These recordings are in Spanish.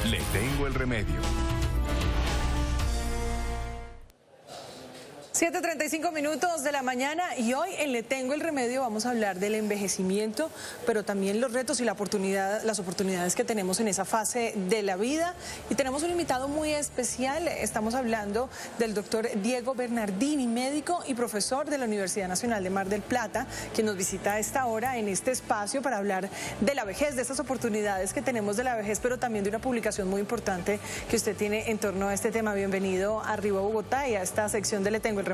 Le tengo el remedio. 7:35 minutos de la mañana y hoy en Le Tengo el Remedio vamos a hablar del envejecimiento, pero también los retos y las oportunidades que tenemos en esa fase de la vida. Y tenemos un invitado muy especial, estamos hablando del doctor Diego Bernardini, médico y profesor de la Universidad Nacional de Mar del Plata, quien nos visita a esta hora en este espacio para hablar de la vejez, de estas oportunidades que tenemos de la vejez, pero también de una publicación muy importante que usted tiene en torno a este tema. Bienvenido a Arriba Bogotá y a esta sección de Le Tengo el Remedio.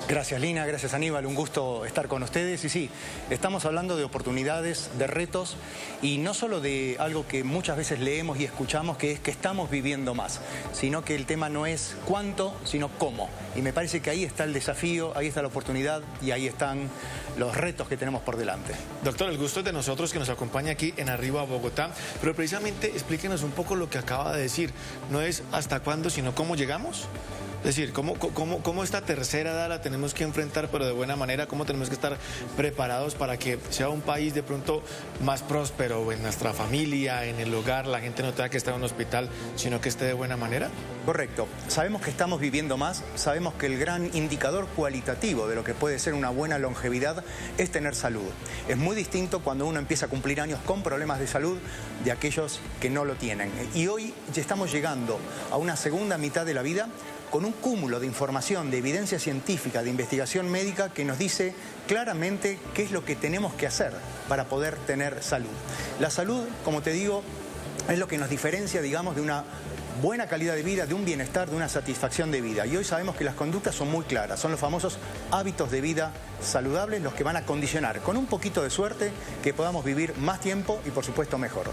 Gracias Lina, gracias Aníbal, un gusto estar con ustedes. Y sí, estamos hablando de oportunidades, de retos y no solo de algo que muchas veces leemos y escuchamos, que es que estamos viviendo más, sino que el tema no es cuánto, sino cómo. Y me parece que ahí está el desafío, ahí está la oportunidad y ahí están los retos que tenemos por delante. Doctor, el gusto es de nosotros que nos acompaña aquí en Arriba Bogotá, pero precisamente explíquenos un poco lo que acaba de decir. No es hasta cuándo, sino cómo llegamos. Es decir, ¿cómo esta tercera edad la tenemos que enfrentar, pero de buena manera? ¿Cómo tenemos que estar preparados para que sea un país de pronto más próspero en nuestra familia, en el hogar, la gente no tenga que estar en un hospital, sino que esté de buena manera? Correcto. Sabemos que estamos viviendo más, sabemos que el gran indicador cualitativo de lo que puede ser una buena longevidad es tener salud. Es muy distinto cuando uno empieza a cumplir años con problemas de salud de aquellos que no lo tienen. Y hoy ya estamos llegando a una segunda mitad de la vida con un cúmulo de información, de evidencia científica, de investigación médica que nos dice claramente qué es lo que tenemos que hacer para poder tener salud. La salud, como te digo, es lo que nos diferencia, digamos, de una buena calidad de vida, de un bienestar, de una satisfacción de vida. Y hoy sabemos que las conductas son muy claras, son los famosos hábitos de vida saludables los que van a condicionar, con un poquito de suerte, que podamos vivir más tiempo y por supuesto mejor.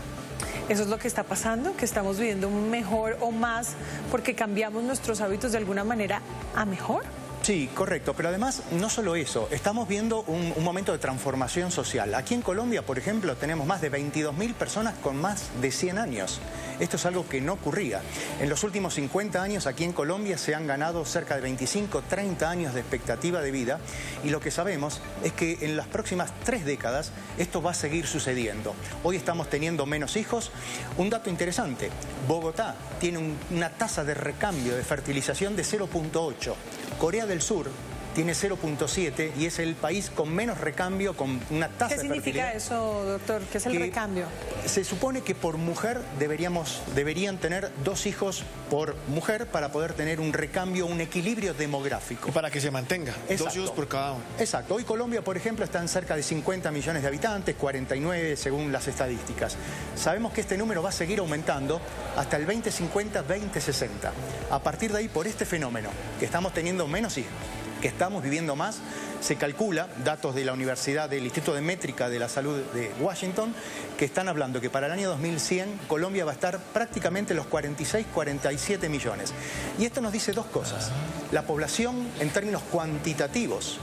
Eso es lo que está pasando, que estamos viviendo mejor o más porque cambiamos nuestros hábitos de alguna manera a mejor. Sí, correcto, pero además no solo eso, estamos viendo un momento de transformación social. Aquí en Colombia, por ejemplo, tenemos más de 22.000 personas con más de 100 años. Esto es algo que no ocurría. En los últimos 50 años aquí en Colombia se han ganado cerca de 25, 30 años de expectativa de vida y lo que sabemos es que en las próximas 3 décadas esto va a seguir sucediendo. Hoy estamos teniendo menos hijos. Un dato interesante, Bogotá tiene una tasa de recambio de fertilización de 0.8. Corea del Sur tiene 0.7 y es el país con menos recambio, con una tasa de fertilidad. ¿Qué significa eso, doctor? ¿Qué es el recambio? Se supone que por mujer deberían tener 2 hijos por mujer para poder tener un recambio, un equilibrio demográfico. Y para que se mantenga, exacto, 2 hijos por cada uno. Exacto. Hoy Colombia, por ejemplo, está en cerca de 50 millones de habitantes, 49 según las estadísticas. Sabemos que este número va a seguir aumentando hasta el 2050, 2060. A partir de ahí, por este fenómeno, que estamos teniendo menos hijos, que estamos viviendo más, se calcula, datos de la Universidad del Instituto de Métrica de la Salud de Washington, que están hablando que para el año 2100 Colombia va a estar prácticamente los 46, 47 millones. Y esto nos dice 2 cosas. La población en términos cuantitativos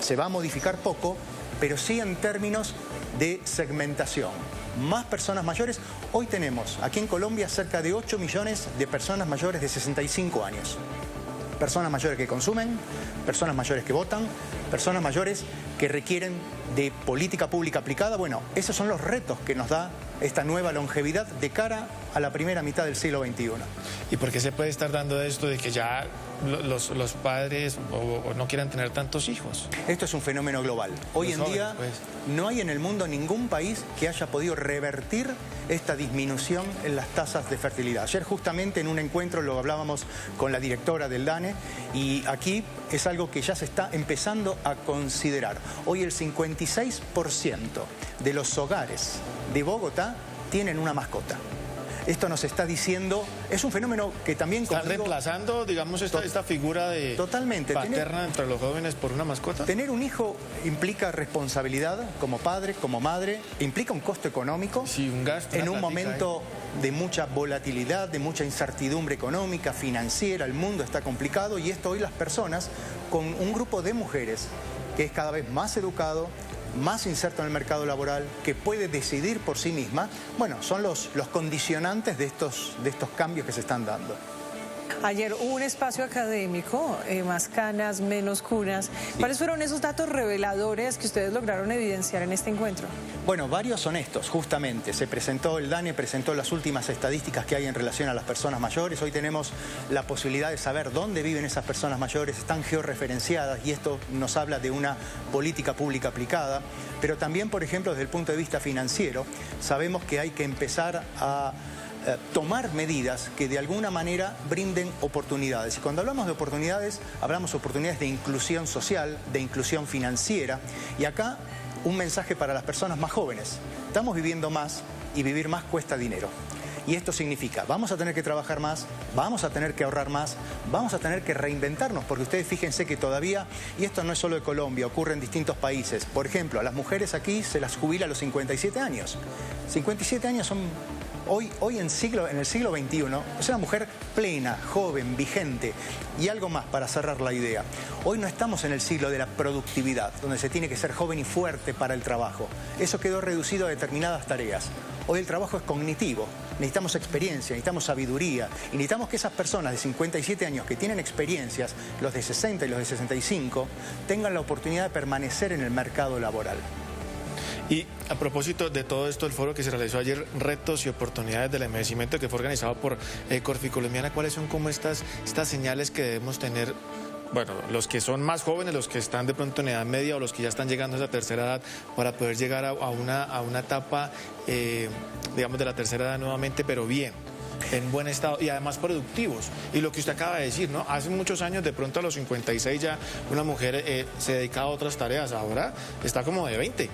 se va a modificar poco, pero sí en términos de segmentación. Más personas mayores. Hoy tenemos aquí en Colombia cerca de 8 millones de personas mayores de 65 años. Personas mayores que consumen, personas mayores que votan, personas mayores que requieren de política pública aplicada. Bueno, esos son los retos que nos da esta nueva longevidad de cara a la primera mitad del siglo XXI. ¿Y por qué se puede estar dando esto de que ya los padres o no quieran tener tantos hijos? Esto es un fenómeno global. Hoy en día no hay en el mundo ningún país que haya podido revertir esta disminución en las tasas de fertilidad. Ayer justamente en un encuentro lo hablábamos con la directora del DANE y aquí es algo que ya se está empezando a considerar. Hoy el 56% de los hogares de Bogotá tienen una mascota. Esto nos está diciendo, es un fenómeno que también... ¿Está reemplazando, digamos, esta figura de totalmente paterna entre los jóvenes por una mascota? Tener un hijo implica responsabilidad como padre, como madre, implica un costo económico. Sí, un gasto. En un momento de mucha volatilidad, de mucha incertidumbre económica, financiera, el mundo está complicado y esto hoy las personas, con un grupo de mujeres que es cada vez más educado, más inserto en el mercado laboral, que puede decidir por sí misma, bueno, son los condicionantes de estos cambios que se están dando. Ayer hubo un espacio académico, más canas, menos cunas. ¿Cuáles fueron esos datos reveladores que ustedes lograron evidenciar en este encuentro? Bueno, varios son estos, justamente. El DANE presentó las últimas estadísticas que hay en relación a las personas mayores. Hoy tenemos la posibilidad de saber dónde viven esas personas mayores, están georreferenciadas y esto nos habla de una política pública aplicada. Pero también, por ejemplo, desde el punto de vista financiero, sabemos que hay que empezar a tomar medidas que de alguna manera brinden oportunidades. Y cuando hablamos de oportunidades, hablamos de oportunidades de inclusión social, de inclusión financiera. Y acá un mensaje para las personas más jóvenes. Estamos viviendo más y vivir más cuesta dinero. Y esto significa, vamos a tener que trabajar más, vamos a tener que ahorrar más, vamos a tener que reinventarnos, porque ustedes fíjense que todavía, y esto no es solo de Colombia, ocurre en distintos países. Por ejemplo, a las mujeres aquí se las jubila a los 57 años. 57 años son... Hoy en el siglo XXI es una mujer plena, joven, vigente. Y algo más para cerrar la idea. Hoy no estamos en el siglo de la productividad, donde se tiene que ser joven y fuerte para el trabajo. Eso quedó reducido a determinadas tareas. Hoy el trabajo es cognitivo. Necesitamos experiencia, necesitamos sabiduría. Y necesitamos que esas personas de 57 años que tienen experiencias, los de 60 y los de 65, tengan la oportunidad de permanecer en el mercado laboral. Y a propósito de todo esto, el foro que se realizó ayer, Retos y Oportunidades del Envejecimiento, que fue organizado por Corficolombiana, ¿cuáles son como estas señales que debemos tener? Bueno, los que son más jóvenes, los que están de pronto en edad media o los que ya están llegando a esa tercera edad, para poder llegar a una etapa, digamos, de la tercera edad nuevamente, pero bien, en buen estado y además productivos. Y lo que usted acaba de decir, ¿no? Hace muchos años, de pronto a los 56 ya una mujer se dedicaba a otras tareas, ahora está como de 20.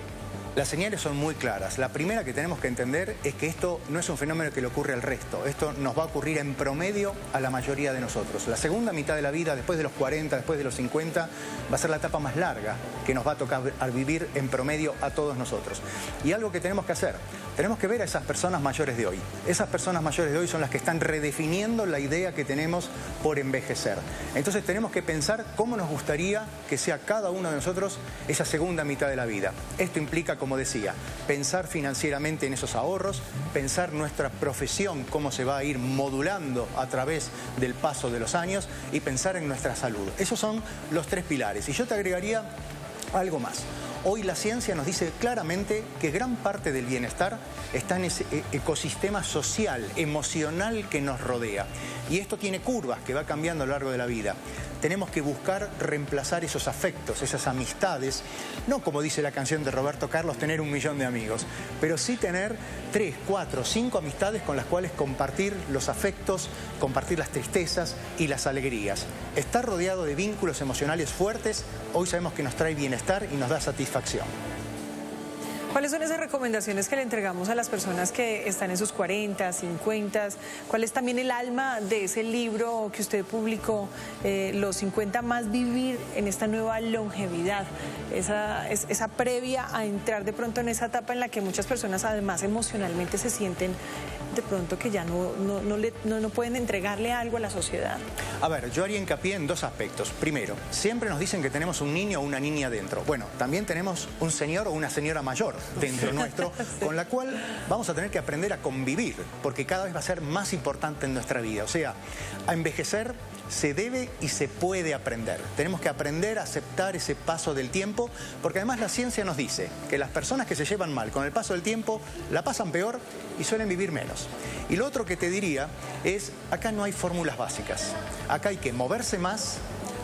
Las señales son muy claras. La primera que tenemos que entender es que esto no es un fenómeno que le ocurre al resto. Esto nos va a ocurrir en promedio a la mayoría de nosotros. La segunda mitad de la vida, después de los 40, después de los 50, va a ser la etapa más larga que nos va a tocar vivir en promedio a todos nosotros. Y algo que tenemos que hacer, tenemos que ver a esas personas mayores de hoy. Esas personas mayores de hoy son las que están redefiniendo la idea que tenemos por envejecer. Entonces tenemos que pensar cómo nos gustaría que sea cada uno de nosotros esa segunda mitad de la vida. Esto implica, como decía, pensar financieramente en esos ahorros, pensar nuestra profesión, cómo se va a ir modulando a través del paso de los años y pensar en nuestra salud. Esos son los tres pilares. Y yo te agregaría algo más. Hoy la ciencia nos dice claramente que gran parte del bienestar está en ese ecosistema social, emocional que nos rodea. Y esto tiene curvas que va cambiando a lo largo de la vida. Tenemos que buscar reemplazar esos afectos, esas amistades, no como dice la canción de Roberto Carlos, tener 1 millón de amigos, pero sí tener 3, 4, 5 amistades con las cuales compartir los afectos, compartir las tristezas y las alegrías. Estar rodeado de vínculos emocionales fuertes, hoy sabemos que nos trae bienestar y nos da satisfacción. ¿Cuáles son esas recomendaciones que le entregamos a las personas que están en sus 40, 50? ¿Cuál es también el alma de ese libro que usted publicó, Los 50 más vivir en esta nueva longevidad? Esa previa a entrar de pronto en esa etapa en la que muchas personas además emocionalmente se sienten de pronto que ya no pueden entregarle algo a la sociedad. A ver, yo haría hincapié en dos aspectos. Primero, siempre nos dicen que tenemos un niño o una niña dentro. Bueno, también tenemos un señor o una señora mayor dentro nuestro, con la cual vamos a tener que aprender a convivir, porque cada vez va a ser más importante en nuestra vida. O sea, a envejecer se debe y se puede aprender. Tenemos que aprender a aceptar ese paso del tiempo, porque además la ciencia nos dice que las personas que se llevan mal con el paso del tiempo la pasan peor y suelen vivir menos. Y lo otro que te diría es, acá no hay fórmulas básicas. Acá hay que moverse más,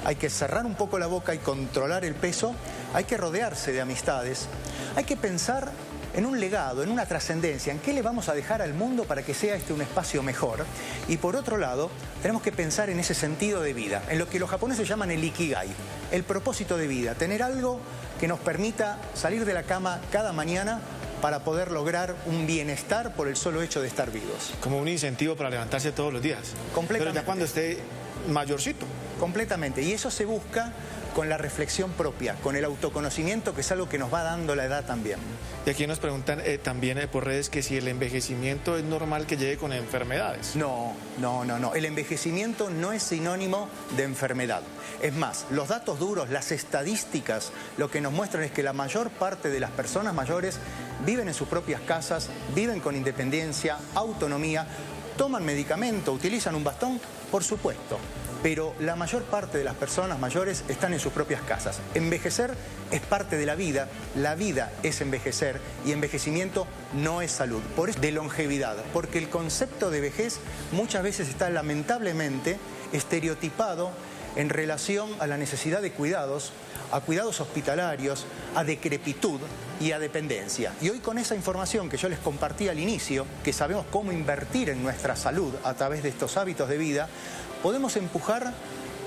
hay que cerrar un poco la boca y controlar el peso, hay que rodearse de amistades, hay que pensar en un legado, en una trascendencia, en qué le vamos a dejar al mundo para que sea un espacio mejor. Y por otro lado, tenemos que pensar en ese sentido de vida, en lo que los japoneses llaman el ikigai, el propósito de vida, tener algo que nos permita salir de la cama cada mañana para poder lograr un bienestar por el solo hecho de estar vivos. Como un incentivo para levantarse todos los días. Completamente. Pero ya cuando esté mayorcito. Completamente. Y eso se busca con la reflexión propia, con el autoconocimiento, que es algo que nos va dando la edad también. Y aquí nos preguntan también por redes que si el envejecimiento es normal que llegue con enfermedades. No. El envejecimiento no es sinónimo de enfermedad. Es más, los datos duros, las estadísticas, lo que nos muestran es que la mayor parte de las personas mayores viven en sus propias casas, viven con independencia, autonomía. ¿Toman medicamento? ¿Utilizan un bastón? Por supuesto. Pero la mayor parte de las personas mayores están en sus propias casas. Envejecer es parte de la vida es envejecer y envejecimiento no es salud. Por eso de longevidad, porque el concepto de vejez muchas veces está lamentablemente estereotipado en relación a la necesidad de cuidados, a cuidados hospitalarios, a decrepitud y a dependencia. Y hoy con esa información que yo les compartí al inicio, que sabemos cómo invertir en nuestra salud a través de estos hábitos de vida, podemos empujar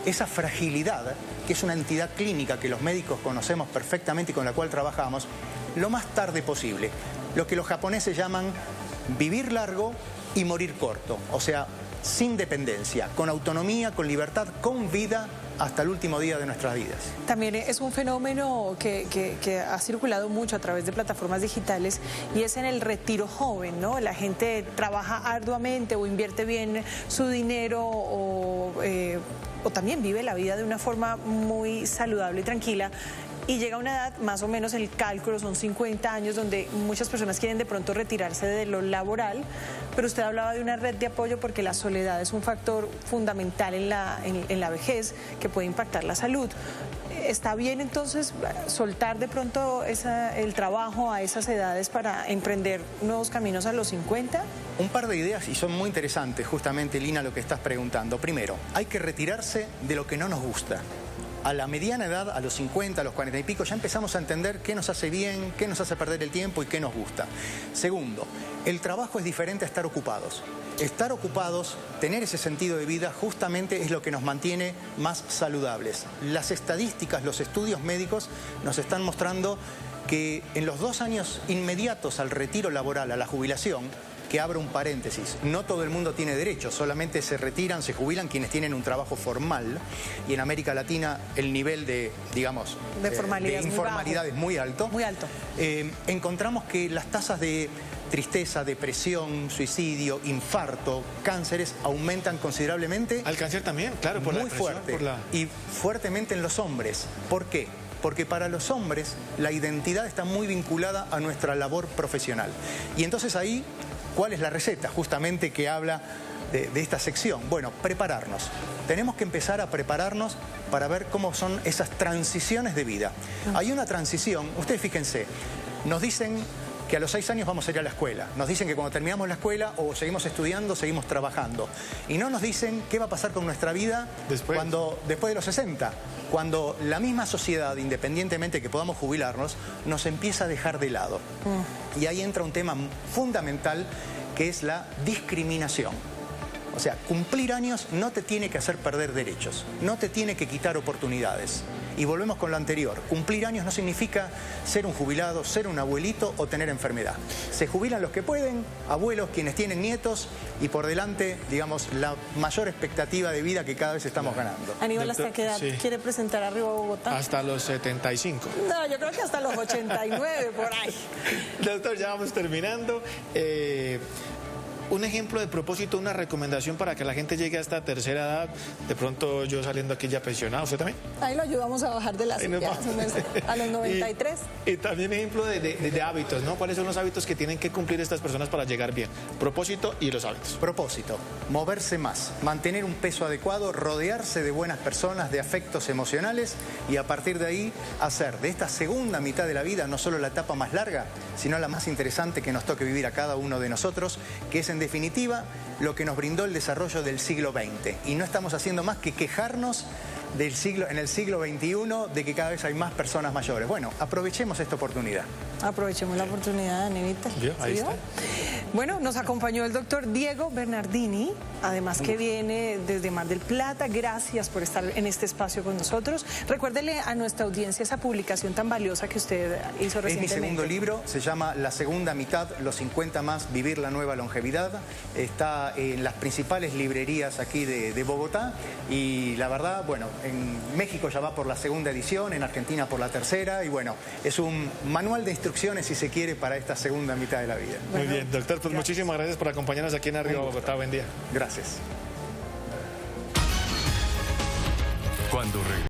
esa fragilidad, que es una entidad clínica que los médicos conocemos perfectamente y con la cual trabajamos, lo más tarde posible. Lo que los japoneses llaman vivir largo y morir corto. O sea, sin dependencia, con autonomía, con libertad, con vida hasta el último día de nuestras vidas. También es un fenómeno que ha circulado mucho a través de plataformas digitales y es en el retiro joven, ¿no? La gente trabaja arduamente o invierte bien su dinero o también vive la vida de una forma muy saludable y tranquila. Y llega a una edad, más o menos el cálculo son 50 años, donde muchas personas quieren de pronto retirarse de lo laboral, pero usted hablaba de una red de apoyo porque la soledad es un factor fundamental en la vejez que puede impactar la salud. ¿Está bien entonces soltar de pronto el trabajo a esas edades para emprender nuevos caminos a los 50? Un par de ideas y son muy interesantes, justamente, Lina, lo que estás preguntando. Primero, hay que retirarse de lo que no nos gusta. A la mediana edad, a los 50, a los 40 y pico, ya empezamos a entender qué nos hace bien, qué nos hace perder el tiempo y qué nos gusta. Segundo, el trabajo es diferente a estar ocupados. Estar ocupados, tener ese sentido de vida, justamente es lo que nos mantiene más saludables. Las estadísticas, los estudios médicos nos están mostrando que en los 2 años inmediatos al retiro laboral, a la jubilación, que abro un paréntesis, no todo el mundo tiene derecho, solamente se retiran, se jubilan quienes tienen un trabajo formal, y en América Latina el nivel de, digamos, de informalidad es muy alto. Muy alto. Encontramos que las tasas de tristeza, depresión, suicidio, infarto, cánceres aumentan considerablemente. Al cáncer también, claro, por muy la depresión, fuerte y fuertemente en los hombres. ¿Por qué? Porque para los hombres la identidad está muy vinculada a nuestra labor profesional. Y entonces ahí, ¿cuál es la receta justamente que habla de esta sección? Bueno, prepararnos. Tenemos que empezar a prepararnos para ver cómo son esas transiciones de vida. Hay una transición, ustedes fíjense, nos dicen que a los 6 años vamos a ir a la escuela. Nos dicen que cuando terminamos la escuela o seguimos estudiando, seguimos trabajando. Y no nos dicen qué va a pasar con nuestra vida después de los 60. Cuando la misma sociedad, independientemente que podamos jubilarnos, nos empieza a dejar de lado. Y ahí entra un tema fundamental que es la discriminación. O sea, cumplir años no te tiene que hacer perder derechos, no te tiene que quitar oportunidades. Y volvemos con lo anterior, cumplir años no significa ser un jubilado, ser un abuelito o tener enfermedad. Se jubilan los que pueden, abuelos, quienes tienen nietos y por delante, digamos, la mayor expectativa de vida que cada vez estamos ganando. Aníbal, ¿hasta qué edad quiere presentar Arriba Bogotá? Hasta los 75. No, yo creo que hasta los 89, por ahí. Doctor, ya vamos terminando. Un ejemplo de propósito, una recomendación para que la gente llegue a esta tercera edad, de pronto yo saliendo aquí ya pensionado, ¿usted también? Ahí lo ayudamos a bajar de la silla, a los 93. Y también ejemplo de hábitos, ¿no? ¿Cuáles son los hábitos que tienen que cumplir estas personas para llegar bien? Propósito y los hábitos. Propósito, moverse más, mantener un peso adecuado, rodearse de buenas personas, de afectos emocionales y a partir de ahí hacer de esta segunda mitad de la vida no solo la etapa más larga, sino la más interesante que nos toque vivir a cada uno de nosotros, que es en definitiva lo que nos brindó el desarrollo del siglo XX. Y no estamos haciendo más que quejarnos en el siglo XXI de que cada vez hay más personas mayores. Bueno, aprovechemos esta oportunidad. Aprovechemos la oportunidad, Anevita. Ahí está. Bueno, nos acompañó el doctor Diego Bernardini, además que viene desde Mar del Plata. Gracias por estar en este espacio con nosotros. Recuérdele a nuestra audiencia esa publicación tan valiosa que usted hizo recientemente. Es mi segundo libro, se llama La segunda mitad, los 50 más, vivir la nueva longevidad. Está en las principales librerías aquí de Bogotá y la verdad, bueno, en México ya va por la segunda edición, en Argentina por la tercera y bueno, es un manual de instrucciones, si se quiere, para esta segunda mitad de la vida. Muy bien, doctor, pues muchísimas gracias por acompañarnos aquí en Arriba Bogotá. Buen día. Gracias.